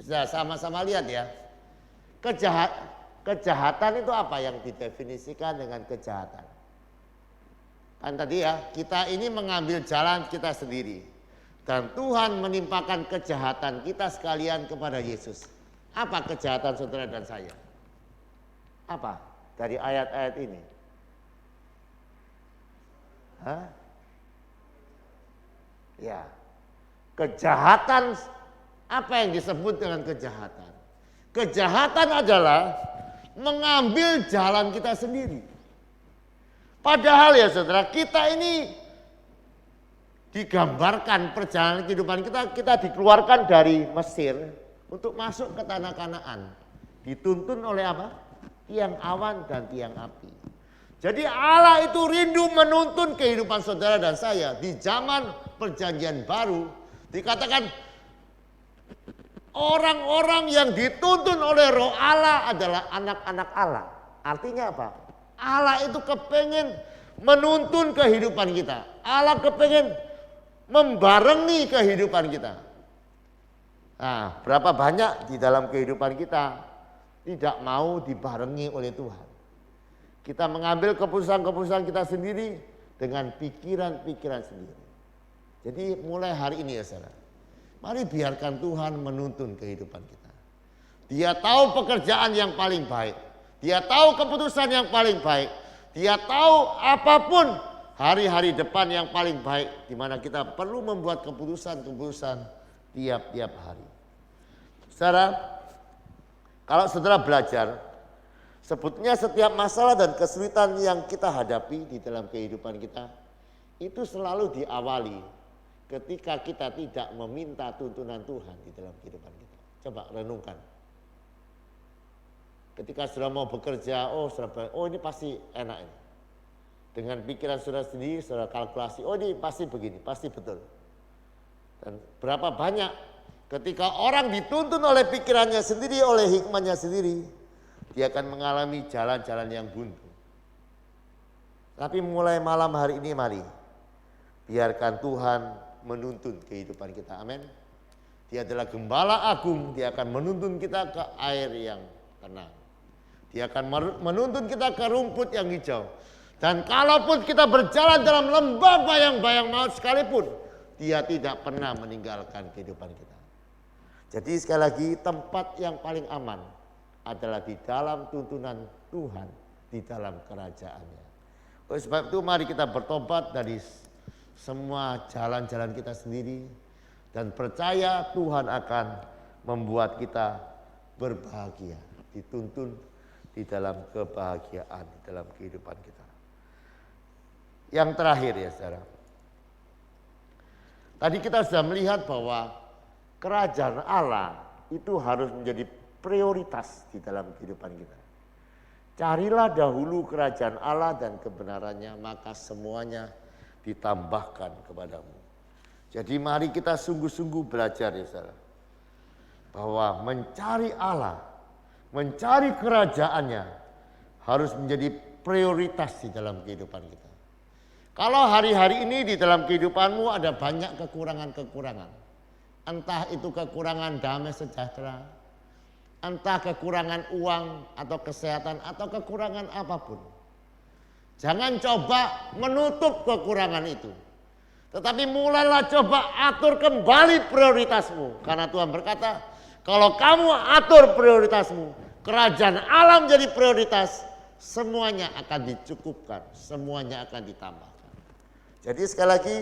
sudah sama-sama lihat ya. Kejahatan itu apa yang didefinisikan dengan kejahatan? Kan tadi ya, kita ini mengambil jalan kita sendiri. Dan Tuhan menimpakan kejahatan kita sekalian kepada Yesus. Apa kejahatan saudara dan saya? Apa dari ayat-ayat ini? Hah? Ya, kejahatan, apa yang disebut dengan kejahatan? Kejahatan adalah mengambil jalan kita sendiri. Padahal ya saudara, kita ini digambarkan perjalanan kehidupan kita dikeluarkan dari Mesir untuk masuk ke tanah Kanaan. Dituntun oleh apa? Tiang awan dan tiang api. Jadi Allah itu rindu menuntun kehidupan saudara dan saya di zaman perjanjian baru. Dikatakan orang-orang yang dituntun oleh Roh Allah adalah anak-anak Allah. Artinya apa? Allah itu kepengen menuntun kehidupan kita. Allah kepengen membarengi kehidupan kita. Nah, berapa banyak di dalam kehidupan kita tidak mau dibarengi oleh Tuhan. Kita mengambil keputusan-keputusan kita sendiri dengan pikiran-pikiran sendiri. Jadi mulai hari ini ya saudara, mari biarkan Tuhan menuntun kehidupan kita. Dia tahu pekerjaan yang paling baik. Dia tahu keputusan yang paling baik. Dia tahu apapun hari-hari depan yang paling baik, di mana kita perlu membuat keputusan-keputusan tiap-tiap hari. Saudara, kalau saudara belajar, sebetulnya setiap masalah dan kesulitan yang kita hadapi di dalam kehidupan kita, itu selalu diawali ketika kita tidak meminta tuntunan Tuhan di dalam kehidupan kita. Coba renungkan. Ketika saudara mau bekerja, oh ini pasti enak ini. Dengan pikiran saudara sendiri, saudara kalkulasi, oh ini pasti begini, pasti betul. Dan berapa banyak ketika orang dituntun oleh pikirannya sendiri, oleh hikmahnya sendiri, dia akan mengalami jalan-jalan yang buntu. Tapi mulai malam hari ini mari, biarkan Tuhan menuntun kehidupan kita, amin. Dia adalah gembala agung, dia akan menuntun kita ke air yang tenang. Dia akan menuntun kita ke rumput yang hijau. Dan kalaupun kita berjalan dalam lembah bayang-bayang maut sekalipun, dia tidak pernah meninggalkan kehidupan kita. Jadi sekali lagi, tempat yang paling aman adalah di dalam tuntunan Tuhan, di dalam kerajaannya. Oleh sebab itu mari kita bertobat dari semua jalan-jalan kita sendiri dan percaya Tuhan akan membuat kita berbahagia, dituntun di dalam kebahagiaan, di dalam kehidupan kita. Yang terakhir ya saudara, tadi kita sudah melihat bahwa kerajaan Allah itu harus menjadi prioritas di dalam kehidupan kita. Carilah dahulu kerajaan Allah dan kebenarannya, maka semuanya ditambahkan kepadamu. Jadi mari kita sungguh-sungguh belajar ya saudara, bahwa mencari Allah, mencari kerajaannya harus menjadi prioritas di dalam kehidupan kita. Kalau hari-hari ini di dalam kehidupanmu ada banyak kekurangan-kekurangan, entah itu kekurangan damai sejahtera, entah kekurangan uang atau kesehatan atau kekurangan apapun. Jangan coba menutup kekurangan itu. Tetapi mulailah coba atur kembali prioritasmu. Karena Tuhan berkata, kalau kamu atur prioritasmu, kerajaan Allah menjadi prioritas, semuanya akan dicukupkan, semuanya akan ditambahkan. Jadi sekali lagi,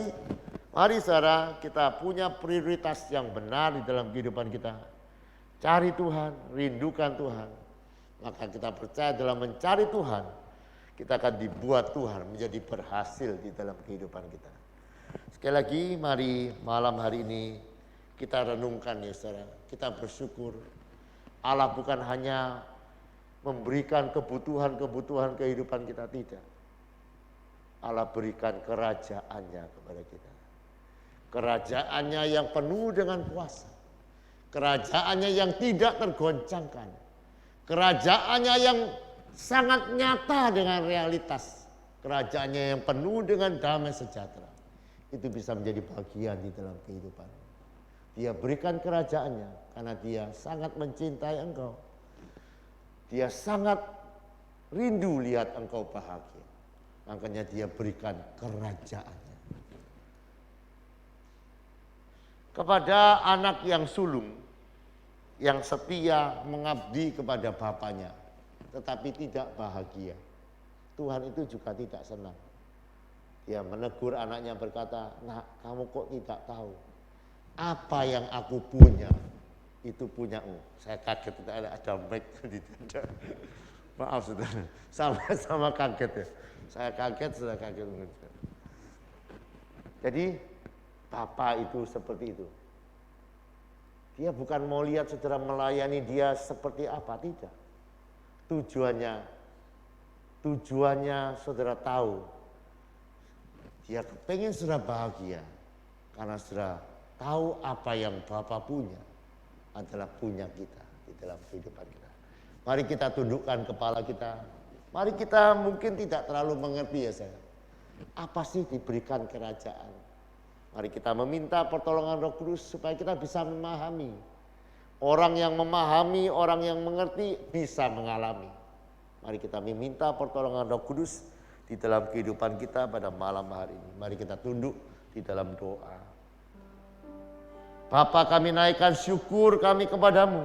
mari saudara kita punya prioritas yang benar di dalam kehidupan kita. Cari Tuhan, rindukan Tuhan. Maka kita percaya dalam mencari Tuhan, kita akan dibuat Tuhan menjadi berhasil di dalam kehidupan kita. Sekali lagi, mari malam hari ini kita renungkan ya saudara. Kita bersyukur Allah bukan hanya memberikan kebutuhan-kebutuhan kehidupan kita, tidak. Allah berikan kerajaannya kepada kita. Kerajaannya yang penuh dengan kuasa. Kerajaannya yang tidak tergoncangkan. Kerajaannya yang sangat nyata dengan realitas. Kerajaannya yang penuh dengan damai sejahtera. Itu bisa menjadi bagian di dalam kehidupan. Dia berikan kerajaannya karena dia sangat mencintai engkau. Dia sangat rindu lihat engkau bahagia. Makanya dia berikan kerajaannya. Kepada anak yang sulung, yang setia mengabdi kepada bapaknya, tetapi tidak bahagia. Tuhan itu juga tidak senang. Dia menegur anaknya berkata, "Nak, kamu kok tidak tahu? Apa yang aku punya, itu punyamu." Saya kaget, ada mic di dada. Maaf saudara, sama-sama kaget ya. Saya kaget, sudah kaget. Jadi, Bapak itu seperti itu. Dia bukan mau lihat saudara melayani dia seperti apa, tidak. Tujuannya saudara tahu. Dia kepengen saudara bahagia. Karena saudara tahu apa yang Bapak punya adalah punya kita di dalam kehidupan kita. Mari kita tundukkan kepala kita. Mari kita mungkin tidak terlalu mengerti ya saya. Apa sih diberikan kerajaan? Mari kita meminta pertolongan Roh Kudus supaya kita bisa memahami. Orang yang memahami, orang yang mengerti bisa mengalami. Mari kita meminta pertolongan Roh Kudus di dalam kehidupan kita pada malam hari ini. Mari kita tunduk di dalam doa. Bapa, kami naikkan syukur kami kepadamu.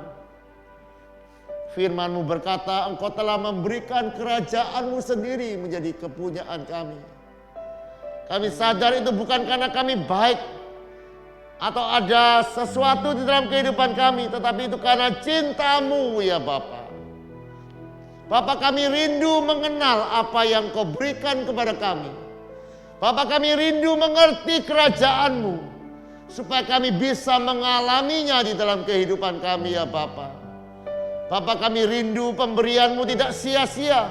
Firman-Mu berkata, Engkau telah memberikan kerajaan-Mu sendiri menjadi kepunyaan kami. Kami sadar itu bukan karena kami baik atau ada sesuatu di dalam kehidupan kami, tetapi itu karena cinta-Mu ya Bapa. Bapa, kami rindu mengenal apa yang Kau berikan kepada kami. Bapa, kami rindu mengerti kerajaan-Mu supaya kami bisa mengalaminya di dalam kehidupan kami ya Bapa. Bapa, kami rindu pemberian-Mu tidak sia-sia,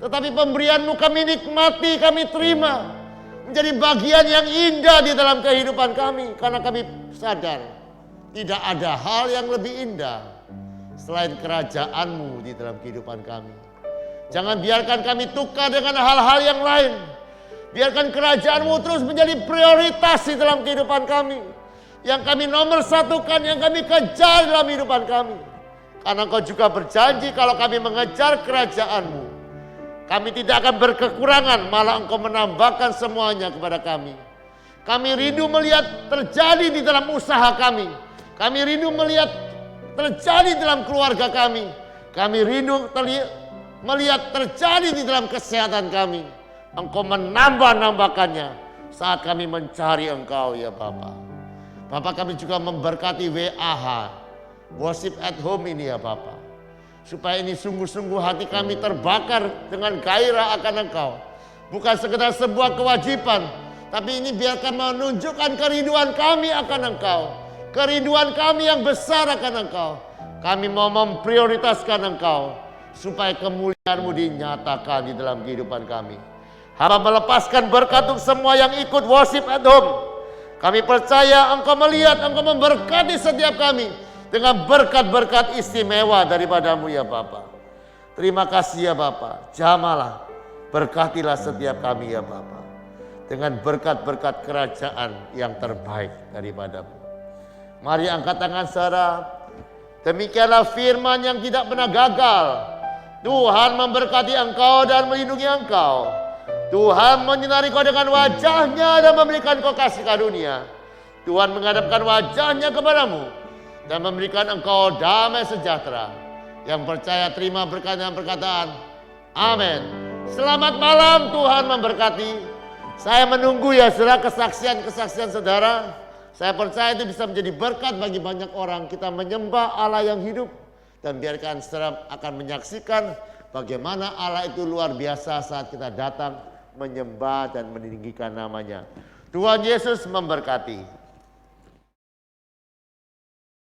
tetapi pemberian-Mu kami nikmati, kami terima. Menjadi bagian yang indah di dalam kehidupan kami. Karena kami sadar tidak ada hal yang lebih indah selain kerajaan-Mu di dalam kehidupan kami. Jangan biarkan kami tukar dengan hal-hal yang lain. Biarkan kerajaan-Mu terus menjadi prioritas di dalam kehidupan kami. Yang kami nomor satukan, yang kami kejar dalam kehidupan kami. Karena Engkau juga berjanji kalau kami mengejar kerajaan-Mu, kami tidak akan berkekurangan, malah Engkau menambahkan semuanya kepada kami. Kami rindu melihat terjadi di dalam usaha kami. Kami rindu melihat terjadi dalam keluarga kami. Kami rindu melihat terjadi di dalam kesehatan kami. Engkau menambah-nambahkannya saat kami mencari Engkau ya Bapa. Bapa, kami juga memberkati WAH, Worship at Home ini ya Bapa. Supaya ini sungguh-sungguh hati kami terbakar dengan gairah akan Engkau. Bukan sekedar sebuah kewajiban, tapi ini biarkan menunjukkan kerinduan kami akan Engkau. Kerinduan kami yang besar akan Engkau. Kami mau memprioritaskan Engkau, supaya kemuliaan-Mu dinyatakan di dalam kehidupan kami. Hamba melepaskan berkat untuk semua yang ikut Worship at Home. Kami percaya Engkau melihat, Engkau memberkati setiap kami dengan berkat-berkat istimewa daripada-Mu ya Bapa. Terima kasih ya Bapa. Jamalah, berkatilah setiap kami ya Bapa. Dengan berkat-berkat kerajaan yang terbaik daripada-Mu. Mari angkat tangan saudara. Demikianlah firman yang tidak pernah gagal. Tuhan memberkati engkau dan melindungi engkau. Tuhan menyinari kau dengan wajah-Nya dan memberikan kau kasih karunia. Tuhan menghadapkan wajah-Nya kepadamu dan memberikan engkau damai sejahtera. Yang percaya terima berkat dan perkataan amin. Selamat malam, Tuhan memberkati. Saya menunggu ya saudara kesaksian-kesaksian saudara. Saya percaya itu bisa menjadi berkat bagi banyak orang. Kita menyembah Allah yang hidup. Dan biarkan saudara akan menyaksikan bagaimana Allah itu luar biasa saat kita datang menyembah dan meninggikan namanya. Tuhan Yesus memberkati.